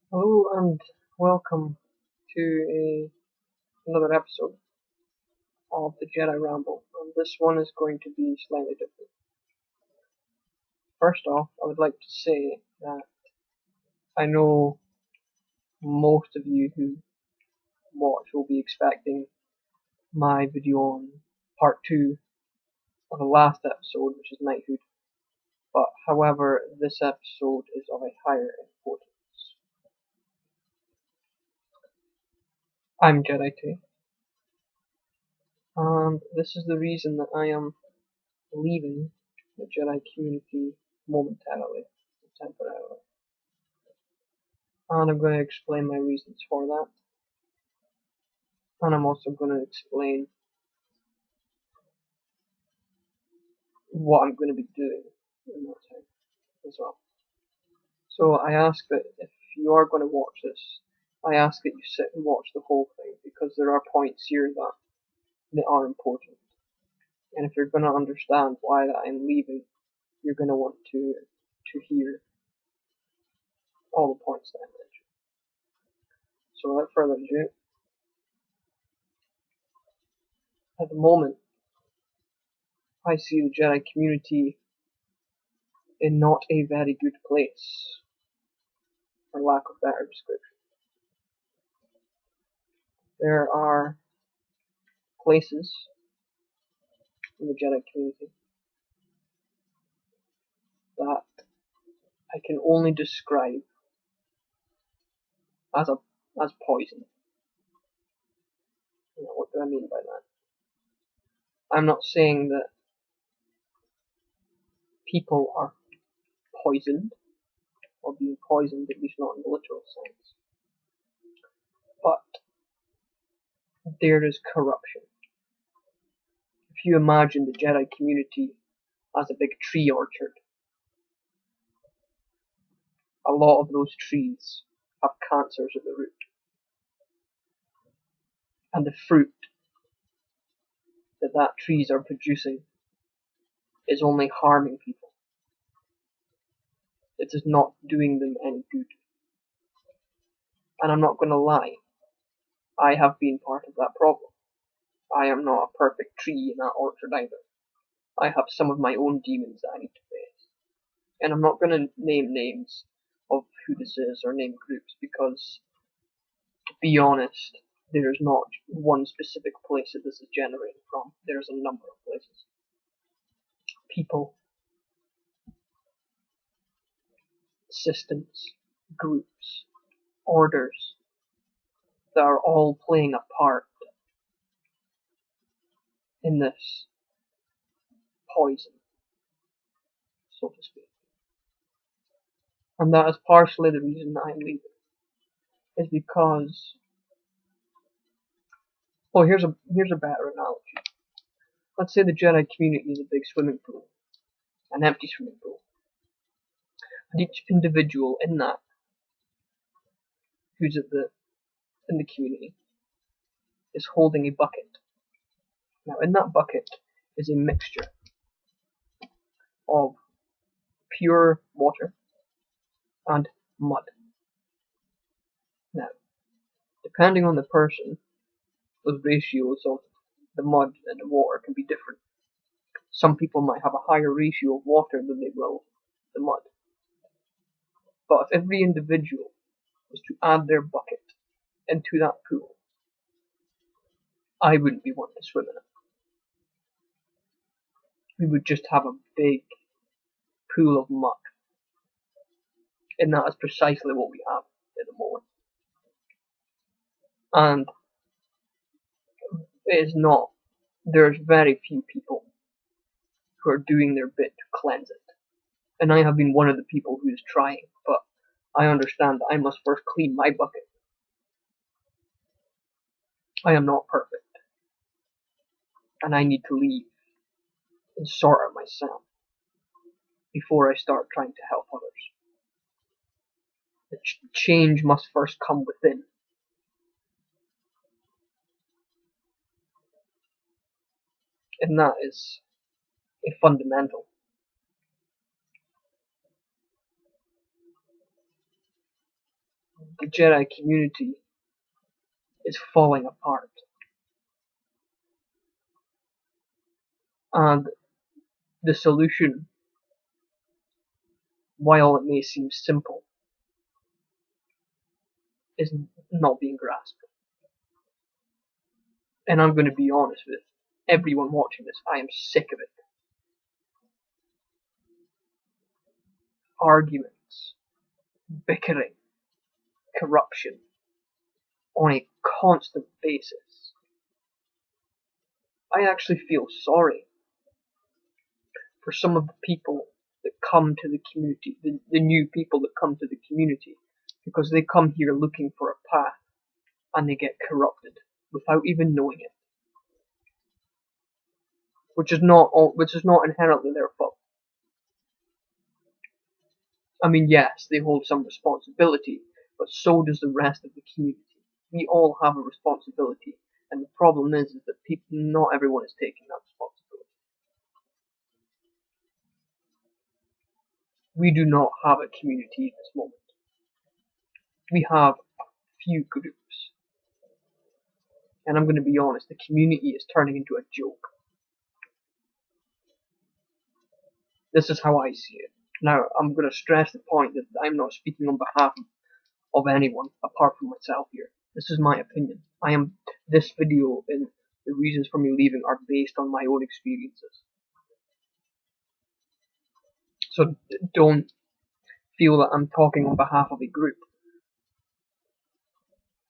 Hello and welcome to another episode of the Jedi Ramble. And this one is going to be slightly different. First off, I would like to say that I know most of you who watch will be expecting my video on part 2 of the last episode, which is Knighthood. But however, this episode is of a higher importance. I'm Jedi Tai, and this is the reason that I am leaving the Jedi community momentarily, temporarily. And I'm going to explain my reasons for that. And I'm also going to explain what I'm going to be doing in that time as well. So I ask that if you are going to watch this, I ask that you sit and watch the whole thing because there are points here that are important. And if you're going to understand why that I'm leaving, you're going to want to hear all the points that I mentioned. So without further ado, at the moment, I see the Jedi community in not a very good place, for lack of better description. There are places in the Jedi community that I can only describe as as poison. What do I mean by that? I'm not saying that people are poisoned or being poisoned, at least not in the literal sense. But there is corruption. If you imagine the Jedi community as a big tree orchard, a lot of those trees have cancers at the root. And the fruit that trees are producing is only harming people. It is not doing them any good. And I'm not going to lie, I have been part of that problem. I am not a perfect tree in that orchard either. I have some of my own demons that I need to face. And I'm not going to name names of who this is or name groups because, to be honest, there is not one specific place that this is generating from. There's a number of places. People, systems, groups, orders that are all playing a part in this poison, so to speak. And that is partially the reason that I'm leaving. Is because, well, here's a better analogy. Let's say the Jedi community is a big swimming pool, an empty swimming pool, and each individual in that who's in the community is holding a bucket. Now, in that bucket is a mixture of pure water and mud. Now, depending on the person, those ratios of the mud and the water can be different. Some people might have a higher ratio of water than they will the mud. But if every individual was to add their bucket into that pool, I wouldn't be wanting to swim in it. We would just have a big pool of mud. And that is precisely what we have at the moment. And it is not, there's very few people who are doing their bit to cleanse it. And I have been one of the people who is trying, but I understand that I must first clean my bucket. I am not perfect. And I need to leave and sort out myself before I start trying to help others. The change must first come within. And that is a fundamental. the Jedi community is falling apart. And the solution, while it may seem simple, is not being grasped. And I'm going to be honest with everyone watching this, I am sick of it. Arguments, bickering, corruption on a constant basis. I actually feel sorry for some of the people that come to the community, the new people that come to the community, because they come here looking for a path and they get corrupted without even knowing it, which is not inherently their fault. I mean, yes, they hold some responsibility, but so does the rest of the community. We all have a responsibility, and the problem is that not everyone is taking that responsibility. We do not have a community at this moment. We have a few groups. And I'm going to be honest, the community is turning into a joke. This is how I see it. Now, I'm going to stress the point that I'm not speaking on behalf of anyone apart from myself here. This is my opinion. This video and the reasons for me leaving are based on my own experiences. So don't feel that I'm talking on behalf of a group.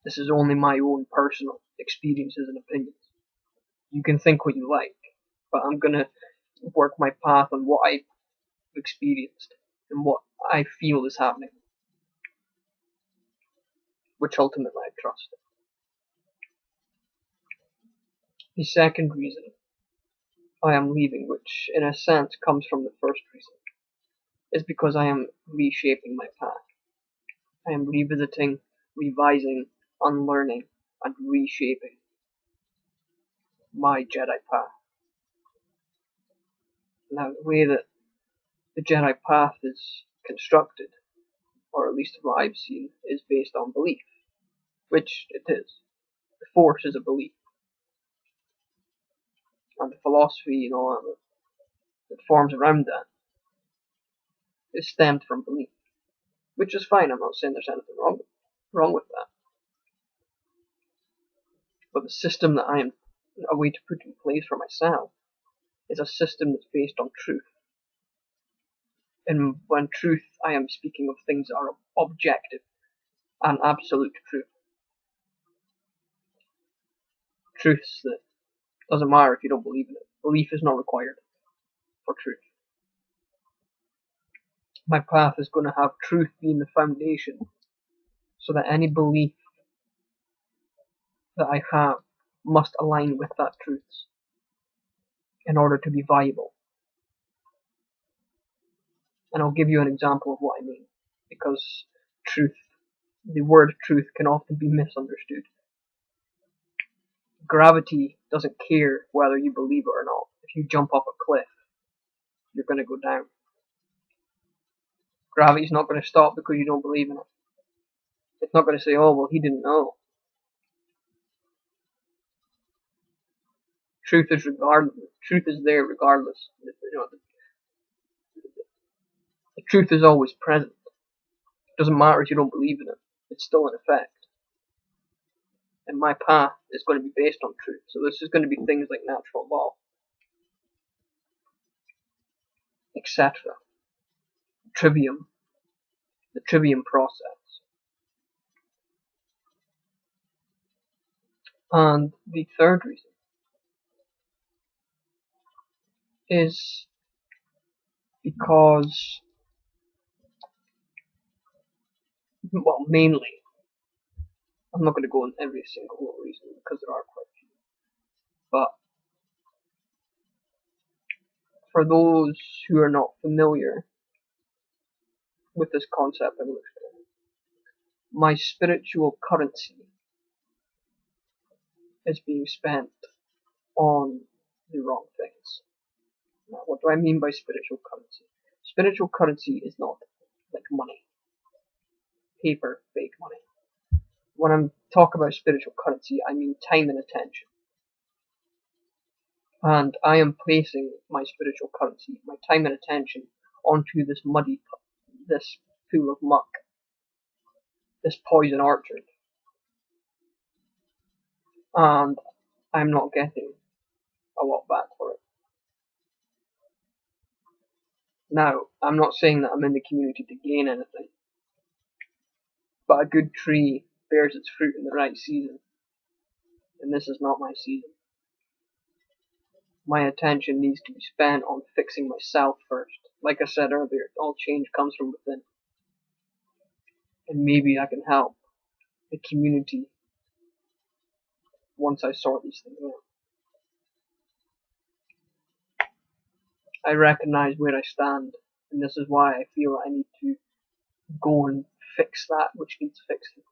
This is only my own personal experiences and opinions. You can think what you like, but I'm going to work my path on what I've experienced and what I feel is happening, which ultimately I trust. The second reason I am leaving, which in a sense comes from the first reason, is because I am reshaping my path. I am revisiting, revising, unlearning, and reshaping my Jedi path. Now, the way that the Jedi path is constructed, or at least what I've seen, is based on belief, which it is. The Force is a belief, and the philosophy and all that forms around that is stemmed from belief, which is fine. I'm not saying there's anything wrong with that. But the system that I am a way to put in place for myself is a system that's based on truth. And when truth, I am speaking of things that are objective and absolute truth. Truths that doesn't matter if you don't believe in it. Belief is not required for truth. My path is going to have truth being the foundation, so that any belief that I have must align with that truth in order to be viable. And I'll give you an example of what I mean, because the word truth can often be misunderstood. Gravity doesn't care whether you believe it or not. If you jump off a cliff, you're going to go down. Gravity's not going to stop because you don't believe in it. It's not going to say, oh, well, he didn't know. Truth is there regardless. The truth is always present. It doesn't matter if you don't believe in it. It's still in effect. And my path is going to be based on truth. So this is going to be things like natural law, etc. The trivium process. And the third reason is because, well, mainly, I'm not going to go on every single reason because there are quite a few, but for those who are not familiar with this concept, I will explain. My spiritual currency is being spent on the wrong things. Now, what do I mean by spiritual currency? Spiritual currency is not like money, paper, fake money. when I'm talking about spiritual currency, I mean time and attention. And I am placing my spiritual currency, my time and attention, onto this this pool of muck, this poison orchard. And I'm not getting a lot back for it. Now, I'm not saying that I'm in the community to gain anything, but a good tree bears its fruit in the right season, and this is not my season. My attention needs to be spent on fixing myself first. Like I said earlier, all change comes from within. And maybe I can help the community once I sort these things out. I recognize where I stand, and this is why I feel I need to go and fix that which needs fixing.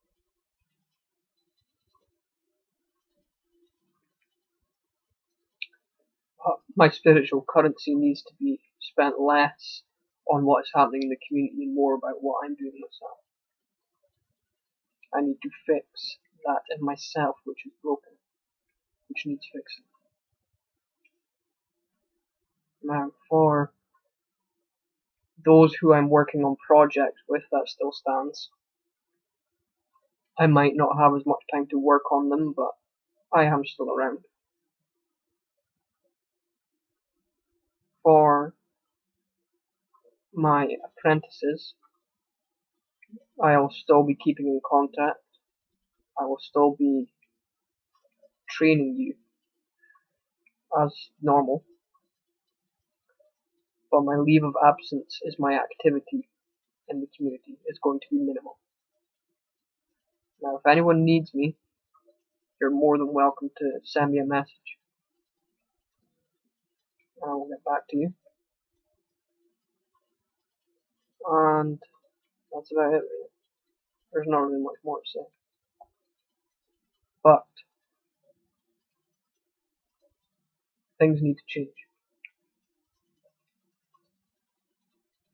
My spiritual currency needs to be spent less on what is happening in the community and more about what I'm doing myself. I need to fix that in myself which is broken, which needs fixing. Now, for those who I'm working on projects with, that still stands. I might not have as much time to work on them, but I am still around. For my apprentices, I will still be keeping in contact. I will still be training you as normal. But my leave of absence is my activity in the community is going to be minimal. Now, if anyone needs me, you're more than welcome to send me a message. And I will get back to you. And that's about it, really. There's not really much more to say. But things need to change.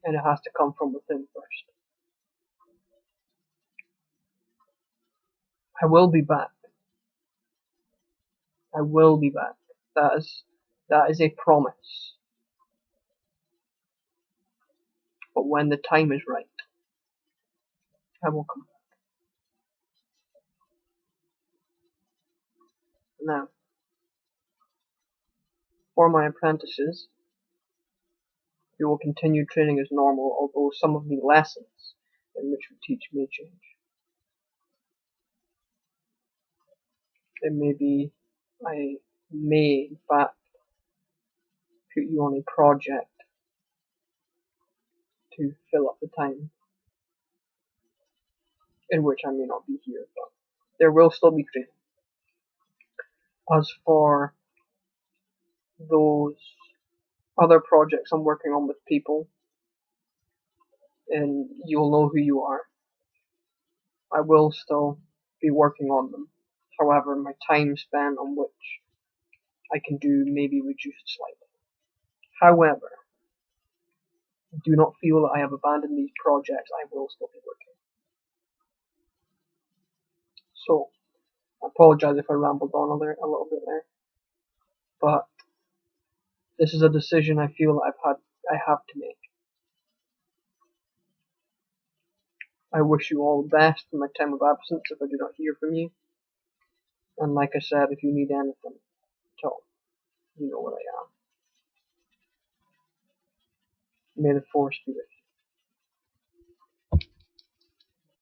And it has to come from within first. I will be back. I will be back. That is a promise. But when the time is right, I will come back. Now, for my apprentices, we will continue training as normal, although some of the lessons in which we teach may change. It may be, I may in fact put you on a project to fill up the time in which I may not be here, but there will still be training. As for those other projects I'm working on with people, and you'll know who you are, I will still be working on them. However, my time spent on which I can do may be reduced slightly. However, do not feel that I have abandoned these projects. I will still be working. So, I apologize if I rambled on a little bit there, but this is a decision I feel I have to make. I wish you all the best in my time of absence if I do not hear from you. And like I said, if you need anything at all, you know where I am. May the force be with you.